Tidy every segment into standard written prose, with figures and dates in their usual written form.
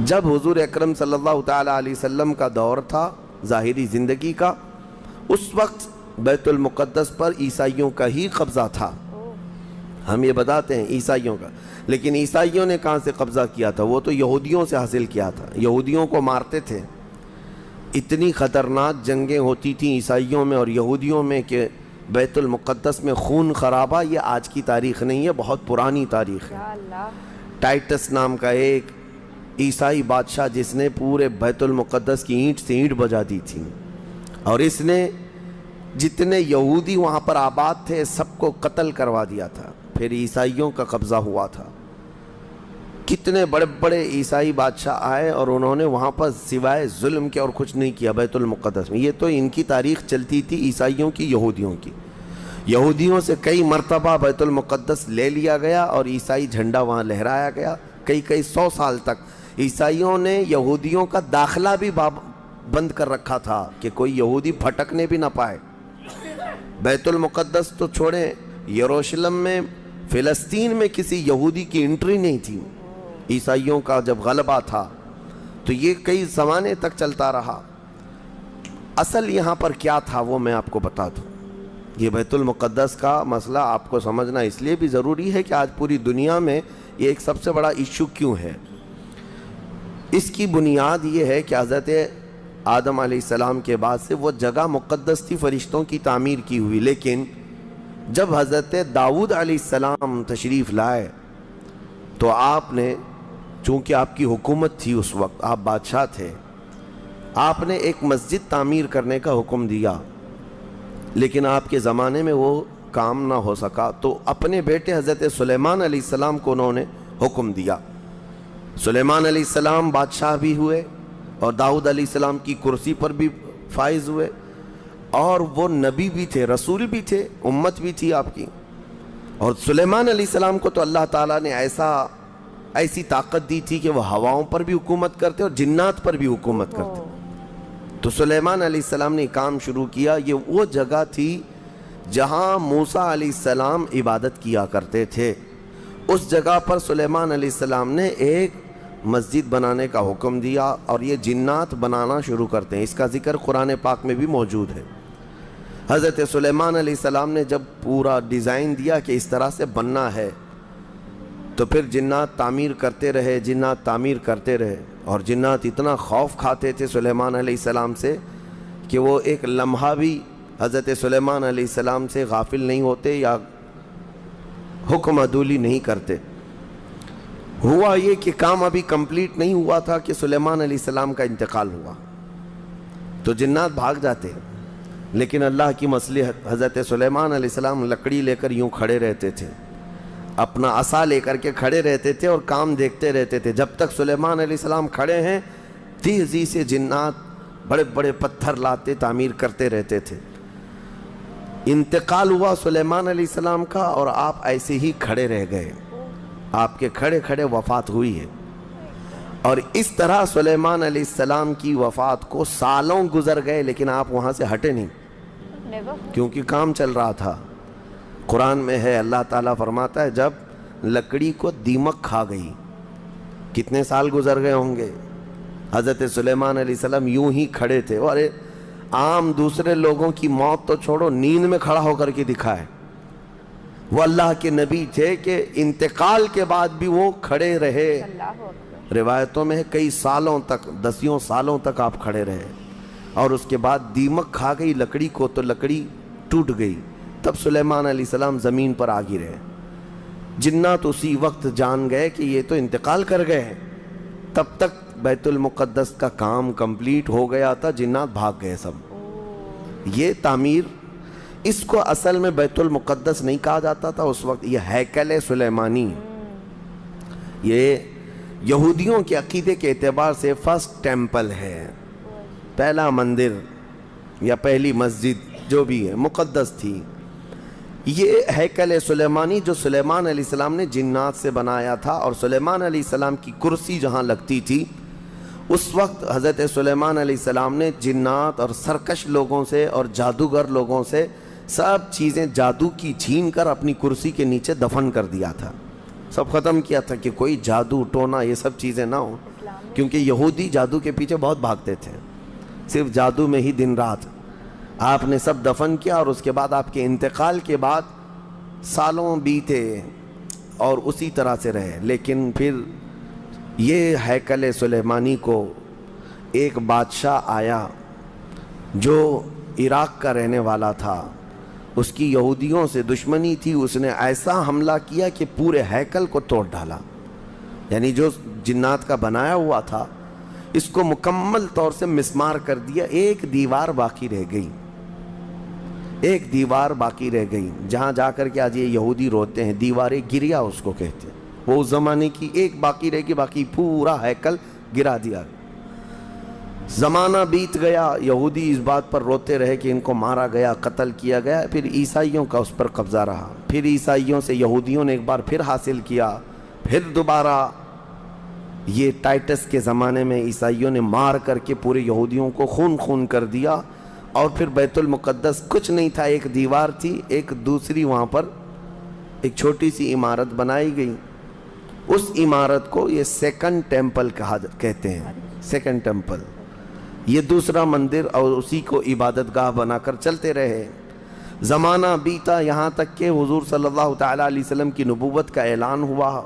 جب حضور اکرم صلی اللہ تعالیٰ علیہ وسلم کا دور تھا ظاہری زندگی کا، اس وقت بیت المقدس پر عیسائیوں کا ہی قبضہ تھا. ہم یہ بتاتے ہیں عیسائیوں کا، لیکن عیسائیوں نے کہاں سے قبضہ کیا تھا؟ وہ تو یہودیوں سے حاصل کیا تھا. یہودیوں کو مارتے تھے. اتنی خطرناک جنگیں ہوتی تھیں عیسائیوں میں اور یہودیوں میں کہ بیت المقدس میں خون خرابہ یہ آج کی تاریخ نہیں ہے، بہت پرانی تاریخ ہے. ٹائٹس نام کا ایک عیسائی بادشاہ جس نے پورے بیت المقدس کی اینٹ سے اینٹ بجا دی تھی، اور اس نے جتنے یہودی وہاں پر آباد تھے سب کو قتل کروا دیا تھا. پھر عیسائیوں کا قبضہ ہوا تھا. کتنے بڑے بڑے عیسائی بادشاہ آئے اور انہوں نے وہاں پر سوائے ظلم کے اور کچھ نہیں کیا بیت المقدس میں. یہ تو ان کی تاریخ چلتی تھی عیسائیوں کی، یہودیوں کی. یہودیوں سے کئی مرتبہ بیت المقدس لے لیا گیا اور عیسائی جھنڈا وہاں لہرایا گیا. کئی 100 سال تک عیسائیوں نے یہودیوں کا داخلہ بھی بند کر رکھا تھا کہ کوئی یہودی پھٹکنے بھی نہ پائے. بیت المقدس تو چھوڑیں، یروشلم میں فلسطین میں کسی یہودی کی انٹری نہیں تھی. عیسائیوں کا جب غلبہ تھا تو یہ کئی زمانے تک چلتا رہا. اصل یہاں پر کیا تھا وہ میں آپ کو بتا دوں. یہ بیت المقدس کا مسئلہ آپ کو سمجھنا اس لیے بھی ضروری ہے کہ آج پوری دنیا میں یہ ایک سب سے بڑا ایشو کیوں ہے. اس کی بنیاد یہ ہے کہ حضرت آدم علیہ السلام کے بعد سے وہ جگہ مقدس تھی، فرشتوں کی تعمیر کی ہوئی. لیکن جب حضرت داؤد علیہ السلام تشریف لائے تو آپ نے، چونکہ آپ کی حکومت تھی اس وقت، آپ بادشاہ تھے، آپ نے ایک مسجد تعمیر کرنے کا حکم دیا. لیکن آپ کے زمانے میں وہ کام نہ ہو سکا تو اپنے بیٹے حضرت سلیمان علیہ السلام کو انہوں نے حکم دیا. سلیمان علیہ السلام بادشاہ بھی ہوئے اور داؤد علیہ السلام کی کرسی پر بھی فائز ہوئے، اور وہ نبی بھی تھے، رسول بھی تھے، امت بھی تھی آپ کی. اور سلیمان علیہ السلام کو تو اللہ تعالیٰ نے ایسی طاقت دی تھی کہ وہ ہواؤں پر بھی حکومت کرتے اور جنات پر بھی حکومت کرتے. تو سلیمان علیہ السلام نے کام شروع کیا. یہ وہ جگہ تھی جہاں موسیٰ علیہ السلام عبادت کیا کرتے تھے. اس جگہ پر سلیمان علیہ السلام نے ایک مسجد بنانے کا حکم دیا اور یہ جنات بنانا شروع کرتے ہیں. اس کا ذکر قرآن پاک میں بھی موجود ہے. حضرت سلیمان علیہ السلام نے جب پورا ڈیزائن دیا کہ اس طرح سے بننا ہے تو پھر جنات تعمیر کرتے رہے اور جنات اتنا خوف کھاتے تھے سلیمان علیہ السلام سے کہ وہ ایک لمحہ بھی حضرت سلیمان علیہ السلام سے غافل نہیں ہوتے یا حکم عدولی نہیں کرتے. ہوا یہ کہ کام ابھی کمپلیٹ نہیں ہوا تھا کہ سلیمان علیہ السلام کا انتقال ہوا تو جنات بھاگ جاتے. لیکن اللہ کی مصلحت، حضرت سلیمان علیہ السلام لکڑی لے کر یوں کھڑے رہتے تھے، اپنا عصا لے کر کے کھڑے رہتے تھے اور کام دیکھتے رہتے تھے. جب تک سلیمان علیہ السلام کھڑے ہیں تیزی سے جنات بڑے بڑے پتھر لاتے تعمیر کرتے رہتے تھے. انتقال ہوا سلیمان علیہ السلام کا اور آپ ایسے ہی کھڑے رہ گئے. آپ کے کھڑے کھڑے وفات ہوئی ہے. اور اس طرح سلیمان علیہ السلام کی وفات کو سالوں گزر گئے لیکن آپ وہاں سے ہٹے نہیں، کیونکہ کام چل رہا تھا. قرآن میں ہے، اللہ تعالیٰ فرماتا ہے جب لکڑی کو دیمک کھا گئی، کتنے سال گزر گئے ہوں گے. حضرت سلیمان علیہ السلام یوں ہی کھڑے تھے. ارے عام دوسرے لوگوں کی موت تو چھوڑو، نیند میں کھڑا ہو کر کے دکھائے. وہ اللہ کے نبی تھے کہ انتقال کے بعد بھی وہ کھڑے رہے. روایتوں میں کئی سالوں تک، 10 سالوں تک آپ کھڑے رہے. اور اس کے بعد دیمک کھا گئی لکڑی کو تو لکڑی ٹوٹ گئی. تب سلیمان علیہ السلام زمین پر آ گرے. جنات اسی وقت جان گئے کہ یہ تو انتقال کر گئے ہیں. تب تک بیت المقدس کا کام کمپلیٹ ہو گیا تھا، جنات بھاگ گئے سب. یہ تعمیر، اس کو اصل میں بیت المقدس نہیں کہا جاتا تھا اس وقت، یہ ہیکل سلیمانی. یہ یہودیوں کے عقیدے کے اعتبار سے فرسٹ ٹیمپل ہے، پہلا مندر یا پہلی مسجد جو بھی ہے مقدس تھی. یہ ہیکل سلیمانی جو سلیمان علیہ السلام نے جنات سے بنایا تھا، اور سلیمان علیہ السلام کی کرسی جہاں لگتی تھی اس وقت حضرت سلیمان علیہ السلام نے جنات اور سرکش لوگوں سے اور جادوگر لوگوں سے سب چیزیں جادو کی چھین کر اپنی کرسی کے نیچے دفن کر دیا تھا. سب ختم کیا تھا کہ کوئی جادو ٹونا یہ سب چیزیں نہ ہوں. کیونکہ یہودی جادو کے پیچھے بہت بھاگتے تھے، صرف جادو میں ہی دن رات۔ آپ نے سب دفن کیا اور اس کے بعد آپ کے انتقال کے بعد سالوں بیتے اور اسی طرح سے رہے۔ لیکن پھر یہ ہیکل سلیمانی کو ایک بادشاہ آیا جو عراق کا رہنے والا تھا، اس کی یہودیوں سے دشمنی تھی، اس نے ایسا حملہ کیا کہ پورے ہیکل کو توڑ ڈالا، یعنی جو جنات کا بنایا ہوا تھا اس کو مکمل طور سے مسمار کر دیا۔ ایک دیوار باقی رہ گئی، ایک دیوار باقی رہ گئی، جہاں جا کر کے آج یہ یہودی روتے ہیں، دیوار گریا اس کو کہتے ہیں۔ وہ اس زمانے کی ایک باقی رہ گئی، باقی پورا ہیکل گرا دیا۔ زمانہ بیت گیا، یہودی اس بات پر روتے رہے کہ ان کو مارا گیا، قتل کیا گیا۔ پھر عیسائیوں کا اس پر قبضہ رہا، پھر عیسائیوں سے یہودیوں نے ایک بار پھر حاصل کیا، پھر دوبارہ یہ ٹائٹس کے زمانے میں عیسائیوں نے مار کر کے پورے یہودیوں کو خون خون کر دیا، اور پھر بیت المقدس کچھ نہیں تھا، ایک دیوار تھی، ایک دوسری وہاں پر ایک چھوٹی سی عمارت بنائی گئی۔ اس عمارت کو یہ سیکنڈ ٹیمپل کہتے ہیں، سیکنڈ ٹیمپل، یہ دوسرا مندر، اور اسی کو عبادت گاہ بنا کر چلتے رہے۔ زمانہ بیتا، یہاں تک کہ حضور صلی اللہ تعالیٰ علیہ وسلم کی نبوت کا اعلان ہوا۔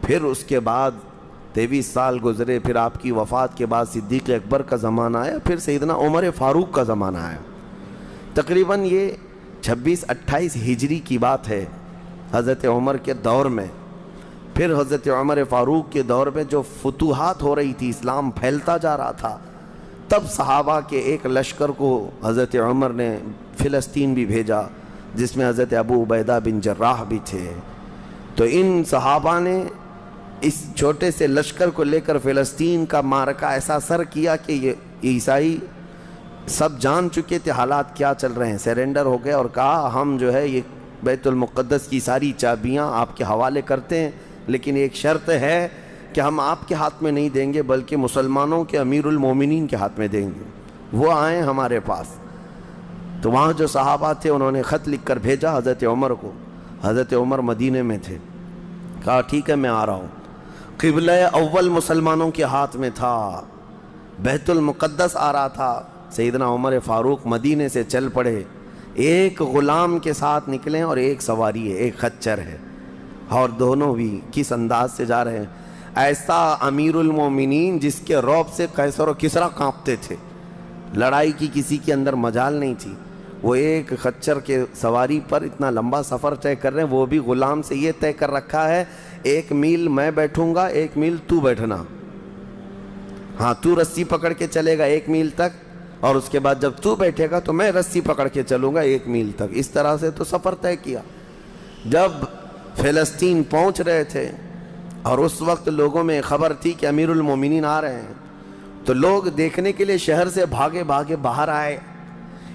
پھر اس کے بعد 23 سال گزرے، پھر آپ کی وفات کے بعد صدیق اکبر کا زمانہ آیا، پھر سیدنا عمر فاروق کا زمانہ آیا۔ تقریباً یہ 26-28 ہجری کی بات ہے، حضرت عمر کے دور میں۔ پھر حضرت عمر فاروق کے دور میں جو فتوحات ہو رہی تھی، اسلام پھیلتا جا رہا تھا، تب صحابہ کے ایک لشکر کو حضرت عمر نے فلسطین بھی بھیجا، جس میں حضرت ابو عبیدہ بن جراح بھی تھے۔ تو ان صحابہ نے اس چھوٹے سے لشکر کو لے کر فلسطین کا معرکہ ایسا سر کیا کہ یہ عیسائی سب جان چکے تھے حالات کیا چل رہے ہیں، سیرنڈر ہو گئے اور کہا ہم جو ہے یہ بیت المقدس کی ساری چابیاں آپ کے حوالے کرتے ہیں، لیکن ایک شرط ہے کہ ہم آپ کے ہاتھ میں نہیں دیں گے بلکہ مسلمانوں کے امیر المومنین کے ہاتھ میں دیں گے، وہ آئیں ہمارے پاس۔ تو وہاں جو صحابہ تھے انہوں نے خط لکھ کر بھیجا حضرت عمر کو۔ حضرت عمر مدینے میں تھے، کہا ٹھیک ہے میں آ رہا ہوں۔ قبلہ اول مسلمانوں کے ہاتھ میں تھا، بیت المقدس آ رہا تھا۔ سیدنا عمر فاروق مدینے سے چل پڑے، ایک غلام کے ساتھ نکلیں اور ایک سواری ہے، ایک خچر ہے، اور دونوں بھی کس انداز سے جا رہے ہیں، ایسا امیر المومنین جس کے رعب سے قیصر و کسریٰ کانپتے تھے، لڑائی کی کسی کے اندر مجال نہیں تھی۔ وہ ایک خچر کے سواری پر اتنا لمبا سفر طے کر رہے ہیں، وہ بھی غلام سے یہ طے کر رکھا ہے 1 میل میں بیٹھوں گا، 1 میل تو بیٹھنا، ہاں تو رسی پکڑ کے چلے گا 1 میل تک، اور اس کے بعد جب تو بیٹھے گا تو میں رسی پکڑ کے چلوں گا 1 میل تک۔ اس طرح سے تو سفر طے کیا۔ جب فلسطین پہنچ رہے تھے اور اس وقت لوگوں میں خبر تھی کہ امیر المومنین آ رہے ہیں، تو لوگ دیکھنے کے لیے شہر سے بھاگے بھاگے باہر آئے۔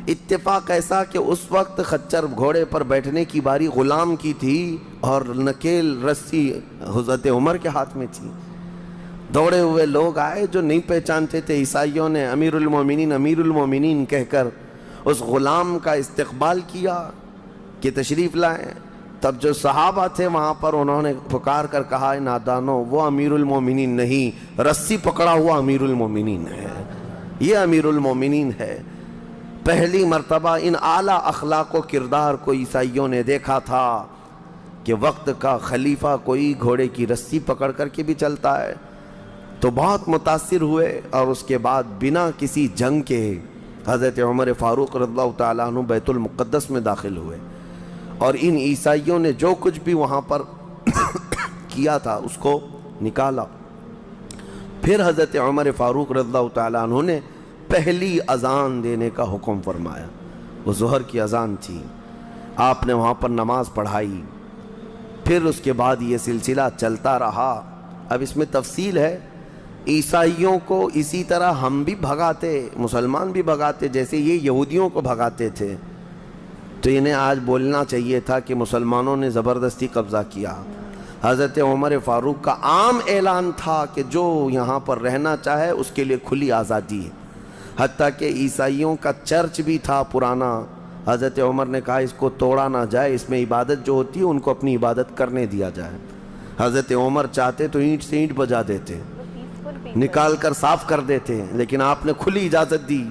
اتفاق ایسا کہ اس وقت خچر گھوڑے پر بیٹھنے کی باری غلام کی تھی اور نکیل رسی حضرت عمر کے ہاتھ میں تھی۔ دوڑے ہوئے لوگ آئے جو نہیں پہچانتے تھے، عیسائیوں نے امیر المومنین کہہ کر اس غلام کا استقبال کیا کہ تشریف لائیں۔ تب جو صحابہ تھے وہاں پر انہوں نے پکار کر کہا نادانو، وہ امیر المومنین نہیں، رسی پکڑا ہوا امیر المومنین ہے، یہ امیر المومنین ہے۔ پہلی مرتبہ ان اعلیٰ اخلاق و کردار کو عیسائیوں نے دیکھا تھا کہ وقت کا خلیفہ کوئی گھوڑے کی رسی پکڑ کر کے بھی چلتا ہے، تو بہت متاثر ہوئے، اور اس کے بعد بنا کسی جنگ کے حضرت عمر فاروق رضی اللہ تعالیٰ عنہ بیت المقدس میں داخل ہوئے، اور ان عیسائیوں نے جو کچھ بھی وہاں پر کیا تھا اس کو نکالا۔ پھر حضرت عمر فاروق رضی اللہ تعالیٰ عنہ نے پہلی اذان دینے کا حکم فرمایا، وہ ظہر کی اذان تھی، آپ نے وہاں پر نماز پڑھائی۔ پھر اس کے بعد یہ سلسلہ چلتا رہا۔ اب اس میں تفصیل ہے، عیسائیوں کو اسی طرح ہم بھی بھگاتے، مسلمان بھی بھگاتے، جیسے یہ یہودیوں کو بھگاتے تھے، تو انہیں آج بولنا چاہیے تھا کہ مسلمانوں نے زبردستی قبضہ کیا۔ حضرت عمر فاروق کا عام اعلان تھا کہ جو یہاں پر رہنا چاہے اس کے لیے کھلی آزادی ہے، حتیٰ کہ عیسائیوں کا چرچ بھی تھا پرانا، حضرت عمر نے کہا اس کو توڑا نہ جائے، اس میں عبادت جو ہوتی ہے ان کو اپنی عبادت کرنے دیا جائے۔ حضرت عمر چاہتے تو اینٹ سے اینٹ بجا دیتے، نکال کر صاف کر دیتے ہیں، لیکن آپ نے کھلی اجازت دی،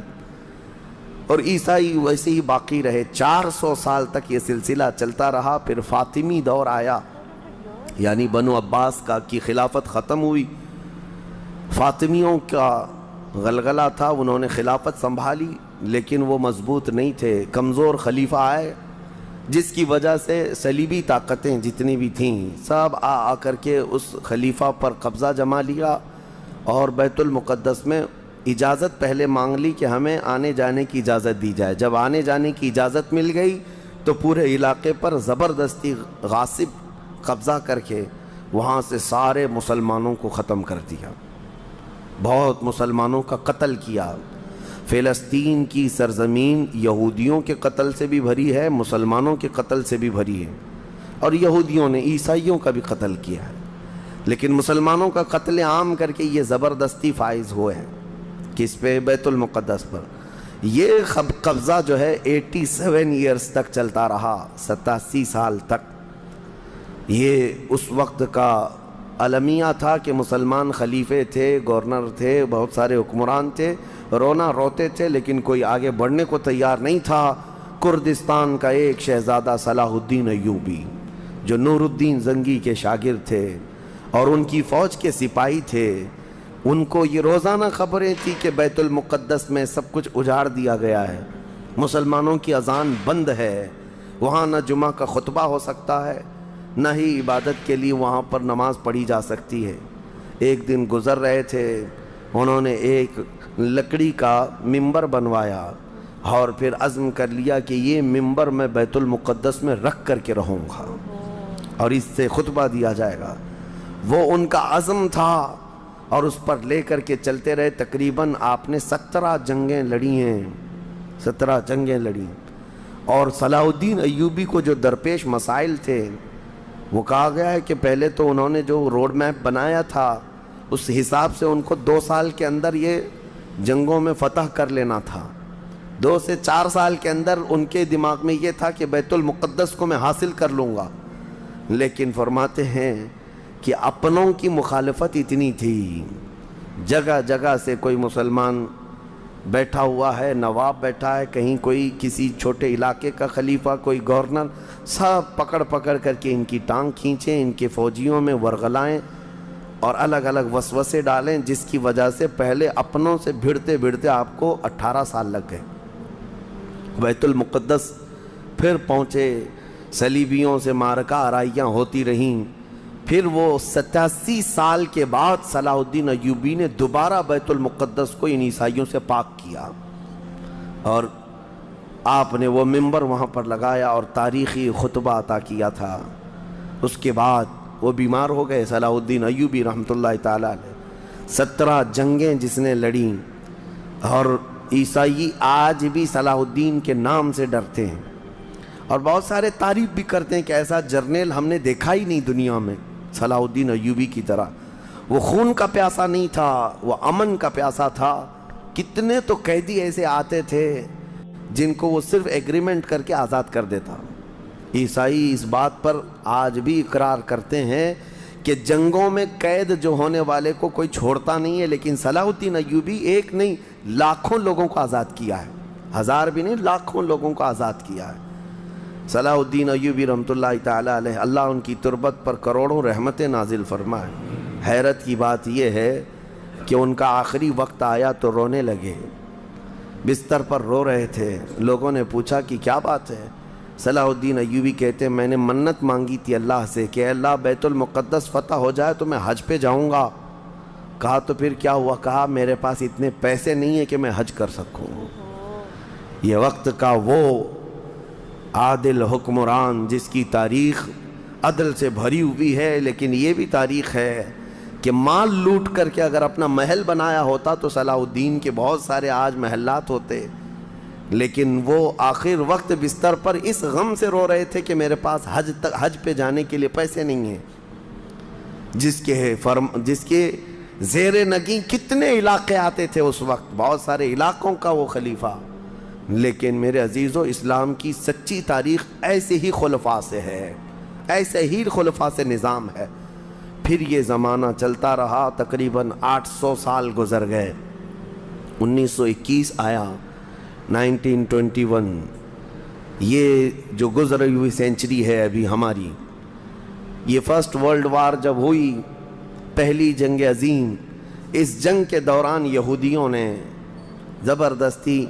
اور عیسائی ویسے ہی باقی رہے۔ 400 سال تک یہ سلسلہ چلتا رہا۔ پھر فاطمی دور آیا، یعنی بنو عباس کی خلافت ختم ہوئی۔ فاطمیوں کا غلغلہ تھا، انہوں نے خلافت سنبھالی، لیکن وہ مضبوط نہیں تھے، کمزور خلیفہ آئے، جس کی وجہ سے صلیبی طاقتیں جتنی بھی تھیں سب آ کر کے اس خلیفہ پر قبضہ جما لیا، اور بیت المقدس میں اجازت پہلے مانگ لی کہ ہمیں آنے جانے کی اجازت دی جائے۔ جب آنے جانے کی اجازت مل گئی تو پورے علاقے پر زبردستی غاصب قبضہ کر کے وہاں سے سارے مسلمانوں کو ختم کر دیا، بہت مسلمانوں کا قتل کیا۔ فلسطین کی سرزمین یہودیوں کے قتل سے بھی بھری ہے، مسلمانوں کے قتل سے بھی بھری ہے، اور یہودیوں نے عیسائیوں کا بھی قتل کیا ہے، لیکن مسلمانوں کا قتل عام کر کے یہ زبردستی فائز ہوئے ہیں۔ کس پہ؟ بیت المقدس پر۔ یہ قبضہ جو ہے 87 ایئرز تک چلتا رہا، 87 سال تک۔ یہ اس وقت کا المیہ تھا کہ مسلمان خلیفے تھے، گورنر تھے، بہت سارے حکمران تھے، رونا روتے تھے، لیکن کوئی آگے بڑھنے کو تیار نہیں تھا۔ کردستان کا ایک شہزادہ صلاح الدین ایوبی، جو نور الدین زنگی کے شاگرد تھے اور ان کی فوج کے سپاہی تھے، ان کو یہ روزانہ خبریں تھی کہ بیت المقدس میں سب کچھ اجاڑ دیا گیا ہے، مسلمانوں کی اذان بند ہے، وہاں نہ جمعہ کا خطبہ ہو سکتا ہے، نہ ہی عبادت کے لیے وہاں پر نماز پڑھی جا سکتی ہے۔ ایک دن گزر رہے تھے، انہوں نے ایک لکڑی کا ممبر بنوایا اور پھر عزم کر لیا کہ یہ ممبر میں بیت المقدس میں رکھ کر کے رہوں گا اور اس سے خطبہ دیا جائے گا۔ وہ ان کا عزم تھا اور اس پر لے کر کے چلتے رہے۔ تقریباً آپ نے 17 جنگیں لڑی ہیں، 17 جنگیں لڑی، اور صلاح الدین ایوبی کو جو درپیش مسائل تھے وہ کہا گیا ہے کہ پہلے تو انہوں نے جو روڈ میپ بنایا تھا اس حساب سے ان کو 2 سال کے اندر یہ جنگوں میں فتح کر لینا تھا۔ 2 سے 4 سال کے اندر ان کے دماغ میں یہ تھا کہ بیت المقدس کو میں حاصل کر لوں گا، لیکن فرماتے ہیں کہ اپنوں کی مخالفت اتنی تھی، جگہ جگہ سے کوئی مسلمان بیٹھا ہوا ہے، نواب بیٹھا ہے، کہیں کوئی کسی چھوٹے علاقے کا خلیفہ، کوئی گورنر، سب پکڑ پکڑ کر کے ان کی ٹانگ کھینچیں، ان کے فوجیوں میں ورغلائیں اور الگ الگ وسوسے ڈالیں، جس کی وجہ سے پہلے اپنوں سے بھیڑتے بھیڑتے آپ کو 18 سال لگ گئے۔ بیت المقدس پھر پہنچے، صلیبیوں سے معرکہ آرائیاں ہوتی رہیں، پھر وہ 87 سال کے بعد صلاح الدین ایوبی نے دوبارہ بیت المقدس کو ان عیسائیوں سے پاک کیا، اور آپ نے وہ ممبر وہاں پر لگایا اور تاریخی خطبہ عطا کیا تھا۔ اس کے بعد وہ بیمار ہو گئے صلاح الدین ایوبی رحمۃ اللہ تعالیٰ علیہ۔ 17 جنگیں جس نے لڑیں، اور عیسائی آج بھی صلاح الدین کے نام سے ڈرتے ہیں، اور بہت سارے تعریف بھی کرتے ہیں کہ ایسا جرنیل ہم نے دیکھا ہی نہیں دنیا میں صلاح الدین ایوبی کی طرح۔ وہ خون کا پیاسا نہیں تھا، وہ امن کا پیاسا تھا۔ کتنے تو قیدی ایسے آتے تھے جن کو وہ صرف ایگریمنٹ کر کے آزاد کر دیتا۔ عیسائی اس بات پر آج بھی اقرار کرتے ہیں کہ جنگوں میں قید جو ہونے والے کو کوئی چھوڑتا نہیں ہے، لیکن صلاح الدین ایوبی ایک نہیں لاکھوں لوگوں کو آزاد کیا ہے، 1000 بھی نہیں، لاکھوں لوگوں کو آزاد کیا ہے صلاح الدین ایوبی رحمۃ اللہ تعالیٰ علیہ۔ اللہ ان کی تربت پر کروڑوں رحمتیں نازل فرمائے۔ حیرت کی بات یہ ہے کہ ان کا آخری وقت آیا تو رونے لگے، بستر پر رو رہے تھے۔ لوگوں نے پوچھا کہ کیا بات ہے؟ صلاح الدین ایوبی کہتے ہیں میں نے منت مانگی تھی اللہ سے کہ اللہ بیت المقدس فتح ہو جائے تو میں حج پہ جاؤں گا۔ کہا تو پھر کیا ہوا؟ کہا میرے پاس اتنے پیسے نہیں ہیں کہ میں حج کر سکوں۔ یہ وقت کا وہ عادل حکمران جس کی تاریخ عدل سے بھری ہوئی ہے، لیکن یہ بھی تاریخ ہے کہ مال لوٹ کر کے اگر اپنا محل بنایا ہوتا تو صلاح الدین کے بہت سارے آج محلات ہوتے، لیکن وہ آخر وقت بستر پر اس غم سے رو رہے تھے کہ میرے پاس حج پہ جانے کے لیے پیسے نہیں ہیں۔ جس کے زیر نگیں کتنے علاقے آتے تھے اس وقت، بہت سارے علاقوں کا وہ خلیفہ۔ لیکن میرے عزیزو، اسلام کی سچی تاریخ ایسے ہی خلفاء سے ہے، ایسے ہی خلفاء سے نظام ہے۔ پھر یہ زمانہ چلتا رہا، تقریباً 800 سال گزر گئے، 1921 آیا، 1921، یہ جو گزری ہوئی سینچری ہے ابھی ہماری، یہ فرسٹ ورلڈ وار جب ہوئی، پہلی جنگ عظیم، اس جنگ کے دوران یہودیوں نے زبردستی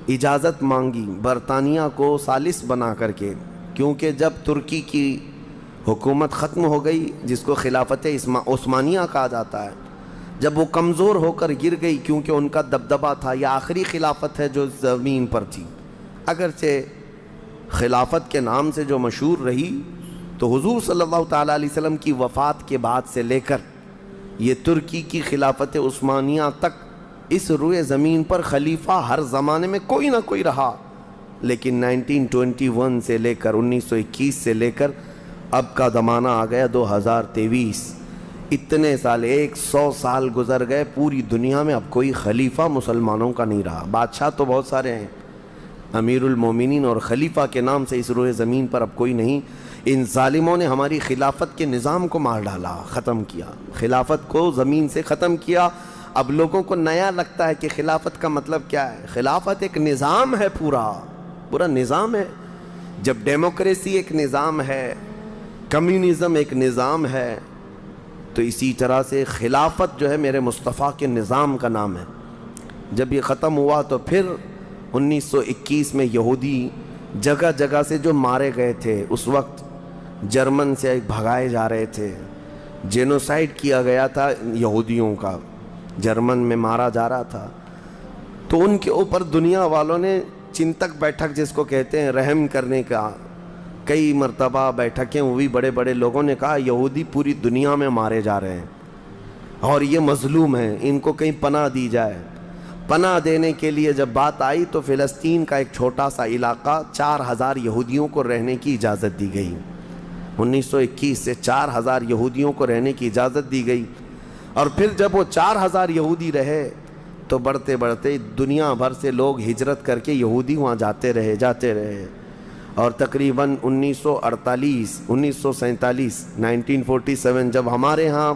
اجازت مانگی برطانیہ کو ثالث بنا کر کے، کیونکہ جب ترکی کی حکومت ختم ہو گئی، جس کو خلافت عثمانیہ کہا جاتا ہے، جب وہ کمزور ہو کر گر گئی، کیونکہ ان کا دبدبہ تھا، یہ آخری خلافت ہے جو زمین پر تھی، اگرچہ خلافت کے نام سے جو مشہور رہی، تو حضور صلی اللہ تعالیٰ علیہ وسلم کی وفات کے بعد سے لے کر یہ ترکی کی خلافت عثمانیہ تک اس روئے زمین پر خلیفہ ہر زمانے میں کوئی نہ کوئی رہا، لیکن 1921 سے لے کر 1921 سے لے کر اب کا زمانہ آ گیا 2023، اتنے سال، 100 سال گزر گئے، پوری دنیا میں اب کوئی خلیفہ مسلمانوں کا نہیں رہا۔ بادشاہ تو بہت سارے ہیں، امیر المومنین اور خلیفہ کے نام سے اس روئے زمین پر اب کوئی نہیں۔ ان ظالموں نے ہماری خلافت کے نظام کو مار ڈالا، ختم کیا، خلافت کو زمین سے ختم کیا۔ اب لوگوں کو نیا لگتا ہے کہ خلافت کا مطلب کیا ہے۔ خلافت ایک نظام ہے، پورا نظام ہے۔ جب ڈیموکریسی ایک نظام ہے، کمیونزم ایک نظام ہے، تو اسی طرح سے خلافت جو ہے میرے مصطفیٰ کے نظام کا نام ہے۔ جب یہ ختم ہوا تو پھر 1921 میں یہودی جگہ جگہ سے جو مارے گئے تھے، اس وقت جرمن سے بھگائے جا رہے تھے، جینوسائیڈ کیا گیا تھا یہودیوں کا، جرمن میں مارا جا رہا تھا، تو ان کے اوپر دنیا والوں نے چنتک بیٹھک جس کو کہتے ہیں رحم کرنے کا، کئی مرتبہ بیٹھکیں ہوئی، بڑے بڑے لوگوں نے کہا یہودی پوری دنیا میں مارے جا رہے ہیں اور یہ مظلوم ہیں، ان کو کہیں پناہ دی جائے۔ پناہ دینے کے لیے جب بات آئی تو فلسطین کا ایک چھوٹا سا علاقہ 4000 یہودیوں کو رہنے کی اجازت دی گئی۔ 1921 سے 4000 یہودیوں کو رہنے کی اجازت دی گئی، اور پھر جب وہ 4000 یہودی رہے تو بڑھتے بڑھتے دنیا بھر سے لوگ ہجرت کر کے یہودی وہاں جاتے رہے، اور تقریباً 1948 1947 1947 جب ہمارے ہاں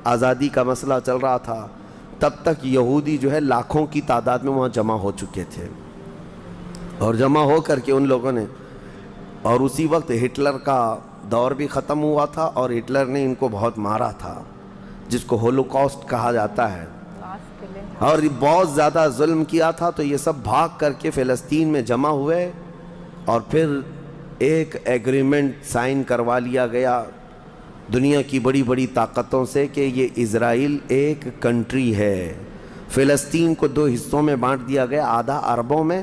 آزادی کا مسئلہ چل رہا تھا، تب تک یہودی جو ہے لاکھوں کی تعداد میں وہاں جمع ہو چکے تھے، اور جمع ہو کر کے ان لوگوں نے، اور اسی وقت ہٹلر کا دور بھی ختم ہوا تھا، اور ہٹلر نے ان کو بہت مارا تھا، جس کو ہولوکاسٹ کہا جاتا ہے، اور بہت زیادہ ظلم کیا تھا۔ تو یہ سب بھاگ کر کے فلسطین میں جمع ہوئے، اور پھر ایک ایگریمنٹ سائن کروا لیا گیا دنیا کی بڑی بڑی طاقتوں سے کہ یہ اسرائیل ایک کنٹری ہے۔ فلسطین کو 2 حصوں میں بانٹ دیا گیا، آدھا عربوں میں،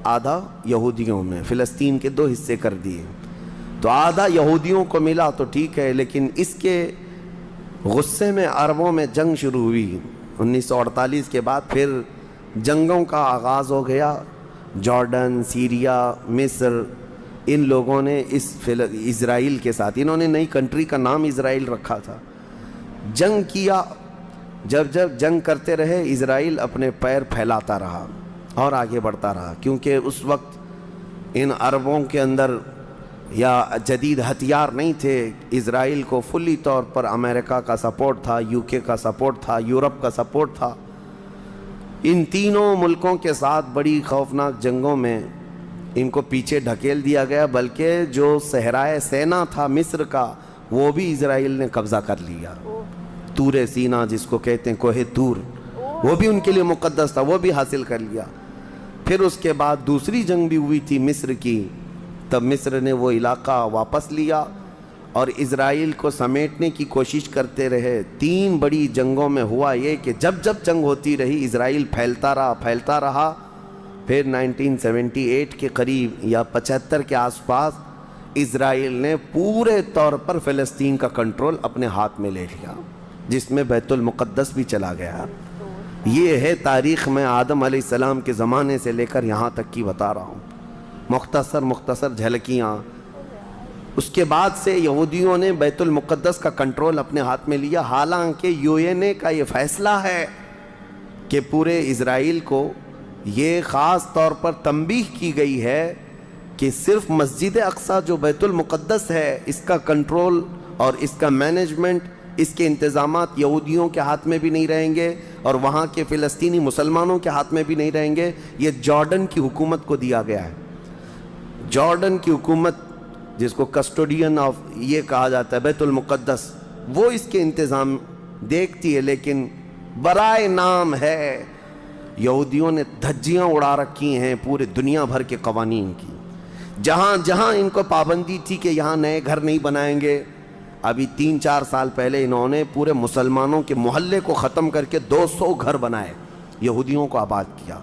آدھا یہودیوں میں، فلسطین کے 2 حصے کر دیے، تو آدھا یہودیوں کو ملا تو ٹھیک ہے، لیکن اس کے غصے میں عربوں میں جنگ شروع ہوئی۔ 1948 کے بعد پھر جنگوں کا آغاز ہو گیا، جارڈن، سیریا، مصر، ان لوگوں نے اسرائیل کے ساتھ، انہوں نے نئی کنٹری کا نام اسرائیل رکھا تھا، جنگ کیا۔ جب جنگ کرتے رہے، اسرائیل اپنے پیر پھیلاتا رہا اور آگے بڑھتا رہا، کیونکہ اس وقت ان عربوں کے اندر یا جدید ہتھیار نہیں تھے۔ اسرائیل کو فلی طور پر امریکہ کا سپورٹ تھا، UK کا سپورٹ تھا، یورپ کا سپورٹ تھا۔ ان تینوں ملکوں کے ساتھ بڑی خوفناک جنگوں میں ان کو پیچھے ڈھکیل دیا گیا، بلکہ جو صحرائے سینا تھا مصر کا، وہ بھی اسرائیل نے قبضہ کر لیا۔ طور سینا جس کو کہتے ہیں، کوہ طور، وہ بھی ان کے لیے مقدس تھا، وہ بھی حاصل کر لیا۔ پھر اس کے بعد دوسری جنگ بھی ہوئی تھی مصر کی، تب مصر نے وہ علاقہ واپس لیا اور اسرائیل کو سمیٹنے کی کوشش کرتے رہے۔ 3 بڑی جنگوں میں ہوا یہ کہ جب جنگ ہوتی رہی، اسرائیل پھیلتا رہا۔ پھر 1978 کے قریب یا 75 کے آس پاس اسرائیل نے پورے طور پر فلسطین کا کنٹرول اپنے ہاتھ میں لے لیا، جس میں بیت المقدس بھی چلا گیا۔ یہ ہے تاریخ میں آدم علیہ السلام کے زمانے سے لے کر یہاں تک کی بتا رہا ہوں، مختصر جھلکیاں۔ اس کے بعد سے یہودیوں نے بیت المقدس کا کنٹرول اپنے ہاتھ میں لیا، حالانکہ UN کا یہ فیصلہ ہے کہ پورے اسرائیل کو یہ خاص طور پر تنبیہ کی گئی ہے کہ صرف مسجد اقصیٰ جو بیت المقدس ہے، اس کا کنٹرول اور اس کا مینجمنٹ اس کے انتظامات یہودیوں کے ہاتھ میں بھی نہیں رہیں گے اور وہاں کے فلسطینی مسلمانوں کے ہاتھ میں بھی نہیں رہیں گے، یہ جارڈن کی حکومت کو دیا گیا ہے۔ جارڈن کی حکومت جس کو کسٹوڈین آف یہ کہا جاتا ہے بیت المقدس، وہ اس کے انتظام دیکھتی ہے، لیکن برائے نام ہے یہودیوں نے دھجیاں اڑا رکھی ہیں پورے دنیا بھر کے قوانین کی۔ جہاں جہاں ان کو پابندی تھی کہ یہاں نئے گھر نہیں بنائیں گے، ابھی 3-4 سال پہلے انہوں نے پورے مسلمانوں کے محلے کو ختم کر کے 200 گھر بنائے، یہودیوں کو آباد کیا۔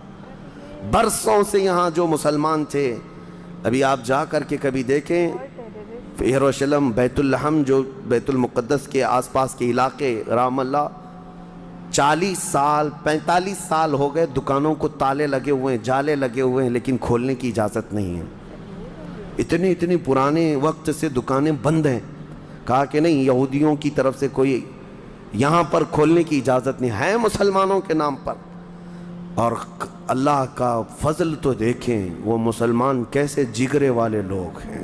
برسوں سے یہاں جو مسلمان تھے، ابھی آپ جا کر کے کبھی دیکھیں یروشلم، بیت اللحم جو بیت المقدس کے آس پاس کے علاقے، رام اللہ 40 سال 45 سال ہو گئے دکانوں کو تالے لگے ہوئے ہیں، جالے لگے ہوئے ہیں، لیکن کھولنے کی اجازت نہیں ہے۔ اتنی پرانے وقت سے دکانیں بند ہیں، کہا کہ نہیں یہودیوں کی طرف سے کوئی یہاں پر کھولنے کی اجازت نہیں ہے، مسلمانوں کے نام پر۔ اور اللہ کا فضل تو دیکھیں، وہ مسلمان کیسے جگرے والے لوگ ہیں،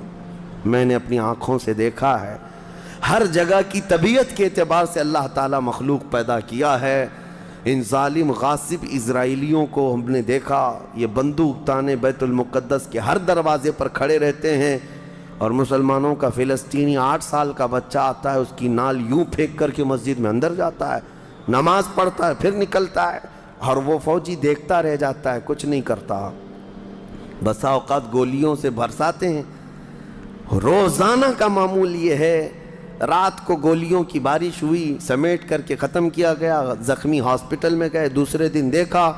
میں نے اپنی آنکھوں سے دیکھا ہے۔ ہر جگہ کی طبیعت کے اعتبار سے اللہ تعالیٰ مخلوق پیدا کیا ہے۔ ان ظالم غاصب اسرائیلیوں کو ہم نے دیکھا، یہ بندوق تانے بیت المقدس کے ہر دروازے پر کھڑے رہتے ہیں، اور مسلمانوں کا فلسطینی 8 سال کا بچہ آتا ہے، اس کی نال یوں پھینک کر کے مسجد میں اندر جاتا ہے، نماز پڑھتا ہے، پھر نکلتا ہے، اور وہ فوجی دیکھتا رہ جاتا ہے، کچھ نہیں کرتا۔ بسا اوقات گولیوں سے برساتے ہیں، روزانہ کا معمول یہ ہے۔ رات کو گولیوں کی بارش ہوئی، سمیٹ کر کے ختم کیا گیا، زخمی ہاسپٹل میں گئے، دوسرے دن دیکھا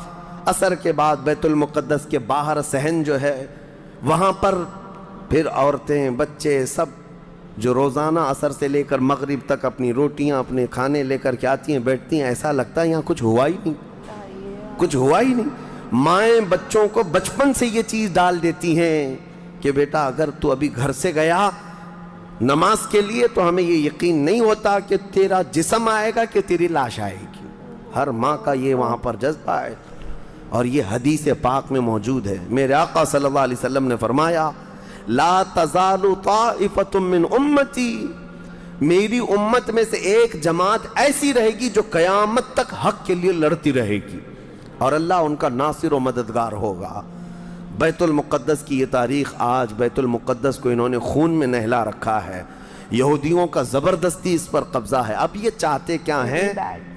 عصر کے بعد بیت المقدس کے باہر صحن جو ہے وہاں پر پھر عورتیں بچے سب جو روزانہ عصر سے لے کر مغرب تک اپنی روٹیاں اپنے کھانے لے کر کے آتی ہیں، بیٹھتی ہیں، ایسا لگتا ہے یہاں کچھ ہوا ہی نہیں، کچھ ہوا ہی نہیں۔ مائیں بچوں کو بچپن سے یہ چیز ڈال دیتی ہیں کہ بیٹا اگر تو ابھی گھر سے گیا نماز کے لیے تو ہمیں یہ یقین نہیں ہوتا کہ تیرا جسم آئے گا کہ تیری لاش آئے گی۔ ہر ماں کا یہ وہاں پر جذبہ ہے، اور یہ حدیث پاک میں موجود ہے۔ میرے آقا صلی اللہ علیہ وسلم نے فرمایا لا تزال طائفۃ من امتی، میری امت میں سے ایک جماعت ایسی رہے گی جو قیامت تک حق کے لیے لڑتی رہے گی، اور اللہ ان کا ناصر و مددگار ہوگا۔ بیت المقدس کی یہ تاریخ آج، بیت المقدس کو انہوں نے خون میں نہلا رکھا ہے، یہودیوں کا زبردستی اس پر قبضہ ہے۔ اب یہ چاہتے کیا ہیں،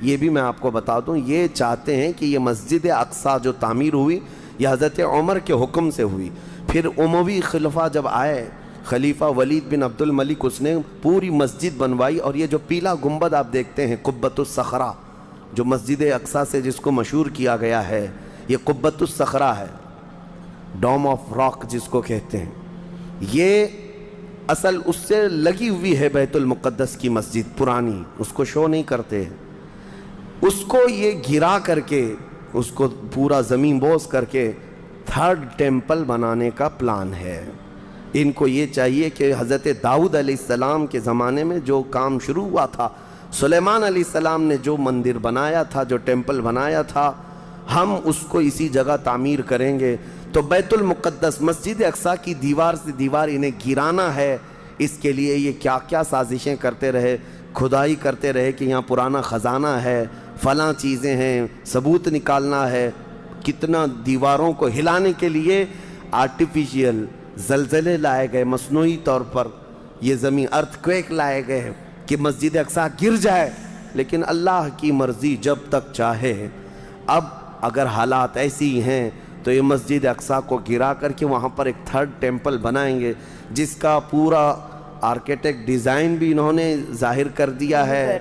یہ بھی میں آپ کو بتا دوں، یہ چاہتے ہیں کہ یہ مسجد اقصی جو تعمیر ہوئی یہ حضرت عمر کے حکم سے ہوئی، پھر اموی خلفہ جب آئے، خلیفہ ولید بن عبد الملک، اس نے پوری مسجد بنوائی، اور یہ جو پیلا گنبد آپ دیکھتے ہیں قبۃ الصخرہ جو مسجد اقصی سے جس کو مشہور کیا گیا ہے، یہ قبۃ الصخرہ ہے، ڈوم آف راک جس کو کہتے ہیں، یہ اصل اس سے لگی ہوئی ہے بیت المقدس کی مسجد پرانی، اس کو شو نہیں کرتے، اس کو یہ گرا کر کے اس کو پورا زمین بوس کر کے 3rd ٹیمپل بنانے کا پلان ہے۔ ان کو یہ چاہیے کہ حضرت داؤد علیہ السلام کے زمانے میں جو کام شروع ہوا تھا، سلیمان علیہ السلام نے جو مندر بنایا تھا، جو ٹیمپل بنایا تھا، ہم اس کو اسی جگہ تعمیر کریں گے۔ تو بیت المقدس مسجد اقصی کی دیوار سے دیوار انہیں گرانا ہے، اس کے لیے یہ کیا کیا سازشیں کرتے رہے، کھدائی کرتے رہے کہ یہاں پرانا خزانہ ہے، فلاں چیزیں ہیں، ثبوت نکالنا ہے۔ کتنا دیواروں کو ہلانے کے لیے آرٹیفیشیل زلزلے لائے گئے، مصنوعی طور پر یہ زمین ارتھ کویک لائے گئے کہ مسجد اقصی گر جائے، لیکن اللہ کی مرضی جب تک چاہے۔ اب اگر حالات ایسی ہیں تو یہ مسجد اقصی کو گرا کر کے وہاں پر ایک 3rd ٹیمپل بنائیں گے، جس کا پورا آرکیٹیکٹ ڈیزائن بھی انہوں نے ظاہر کر دیا ہے،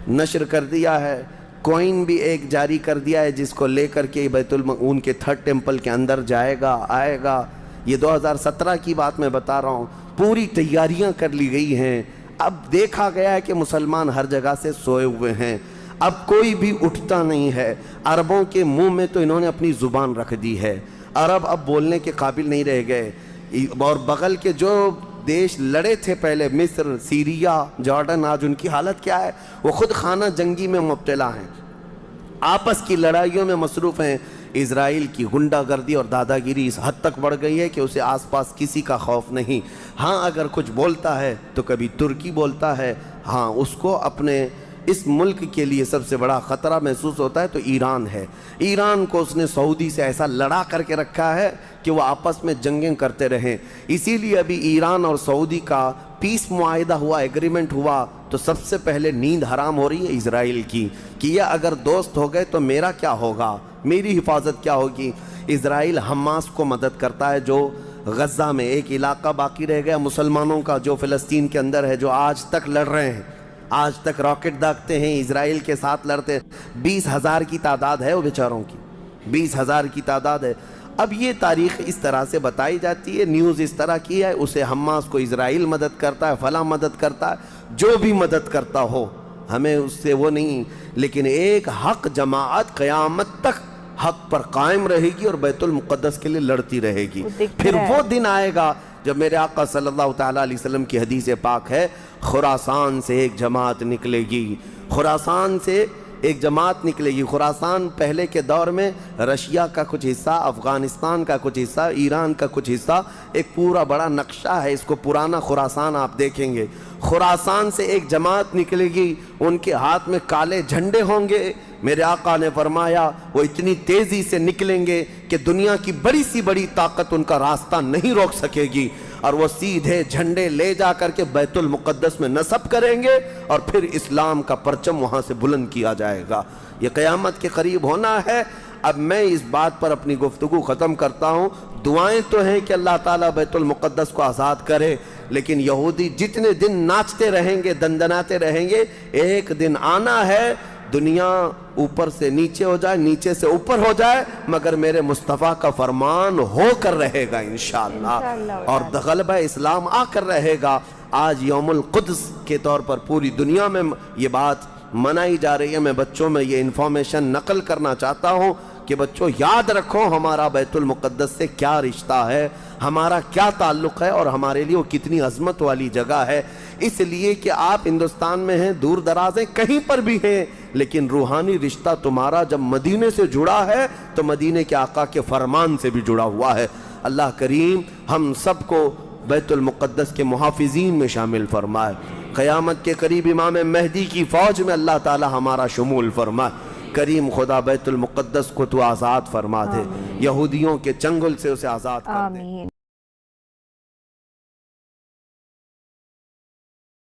نشر کر دیا ہے، کوئن بھی ایک جاری کر دیا ہے جس کو لے کر کے ان کے 3rd ٹیمپل کے اندر جائے گا، آئے گا۔ یہ 2017 کی بات میں بتا رہا ہوں، پوری تیاریاں کر لی گئی ہیں۔ اب دیکھا گیا ہے کہ مسلمان ہر جگہ سے سوئے ہوئے ہیں، اب کوئی بھی اٹھتا نہیں ہے۔ عربوں کے منہ میں تو انہوں نے اپنی زبان رکھ دی ہے، عرب اب بولنے کے قابل نہیں رہ گئے، اور بغل کے جو دیش لڑے تھے پہلے، مصر، سیریا، جارڈن، آج ان کی حالت کیا ہے؟ وہ خود خانہ جنگی میں مبتلا ہیں، آپس کی لڑائیوں میں مصروف ہیں۔ اسرائیل کی غنڈہ گردی اور دادا گیری اس حد تک بڑھ گئی ہے کہ اسے آس پاس کسی کا خوف نہیں۔ ہاں اگر کچھ بولتا ہے تو کبھی ترکی بولتا ہے، ہاں اس کو اپنے اس ملک کے لیے سب سے بڑا خطرہ محسوس ہوتا ہے تو ایران ہے۔ ایران کو اس نے سعودی سے ایسا لڑا کر کے رکھا ہے کہ وہ آپس میں جنگیں کرتے رہیں۔ اسی لیے ابھی ایران اور سعودی کا پیس معاہدہ ہوا، ایگریمنٹ ہوا، تو سب سے پہلے نیند حرام ہو رہی ہے اسرائیل کی کہ یہ اگر دوست ہو گئے تو میرا کیا ہوگا، میری حفاظت کیا ہوگی۔ اسرائیل حماس کو مدد کرتا ہے، جو غزہ میں ایک علاقہ باقی رہ گیا مسلمانوں کا جو فلسطین کے اندر ہے، جو آج تک لڑ رہے ہیں، آج تک راکٹ داغتے ہیں، اسرائیل کے ساتھ لڑتے ہیں۔ 20,000 کی تعداد ہے وہ بیچاروں کی، 20,000 کی تعداد ہے۔ اب یہ تاریخ اس طرح سے بتائی جاتی ہے، نیوز اس طرح کی ہے، اسے حماس کو اسرائیل مدد کرتا ہے، فلاں مدد کرتا ہے، جو بھی مدد کرتا ہو ہمیں اس سے وہ نہیں، لیکن ایک حق جماعت قیامت تک حق پر قائم رہے گی اور بیت المقدس کے لیے لڑتی رہے گی۔ پھر وہ دن آئے گا جب میرے آقا صلی اللہ تعالیٰ علیہ وسلم کی حدیث پاک ہے، خراسان سے ایک جماعت نکلے گی، خراسان سے ایک جماعت نکلے گی۔ خراسان پہلے کے دور میں رشیا کا کچھ حصہ، افغانستان کا کچھ حصہ، ایران کا کچھ حصہ، ایک پورا بڑا نقشہ ہے، اس کو پرانا خراسان آپ دیکھیں گے۔ خراسان سے ایک جماعت نکلے گی، ان کے ہاتھ میں کالے جھنڈے ہوں گے۔ میرے آقا نے فرمایا وہ اتنی تیزی سے نکلیں گے کہ دنیا کی بڑی سی بڑی طاقت ان کا راستہ نہیں روک سکے گی، اور وہ سیدھے جھنڈے لے جا کر کے بیت المقدس میں نصب کریں گے، اور پھر اسلام کا پرچم وہاں سے بلند کیا جائے گا۔ یہ قیامت کے قریب ہونا ہے۔ اب میں اس بات پر اپنی گفتگو ختم کرتا ہوں۔ دعائیں تو ہیں کہ اللہ تعالیٰ بیت المقدس کو آزاد کرے، لیکن یہودی جتنے دن ناچتے رہیں گے، دندناتے رہیں گے، ایک دن آنا ہے دنیا اوپر سے نیچے ہو جائے، نیچے سے اوپر ہو جائے، مگر میرے مصطفیٰ کا فرمان ہو کر رہے گا انشاءاللہ، اور غلبہ اسلام آ کر رہے گا۔ آج یوم القدس کے طور پر پوری دنیا میں یہ بات منائی جا رہی ہے۔ میں بچوں میں یہ انفارمیشن نقل کرنا چاہتا ہوں کہ بچوں یاد رکھو ہمارا بیت المقدس سے کیا رشتہ ہے، ہمارا کیا تعلق ہے، اور ہمارے لیے وہ کتنی عظمت والی جگہ ہے۔ اس لیے کہ آپ ہندوستان میں ہیں، دور دراز ہیں، کہیں پر بھی ہیں، لیکن روحانی رشتہ تمہارا جب مدینے سے جڑا ہے تو مدینے کے آقا کے فرمان سے بھی جڑا ہوا ہے۔ اللہ کریم ہم سب کو بیت المقدس کے محافظین میں شامل فرمائے۔ قیامت کے قریب امام مہدی کی فوج میں اللہ تعالی ہمارا شمول فرمائے۔ کریم خدا بیت المقدس کو تو آزاد فرما دے، یہودیوں کے چنگل سے اسے آزاد کر دے۔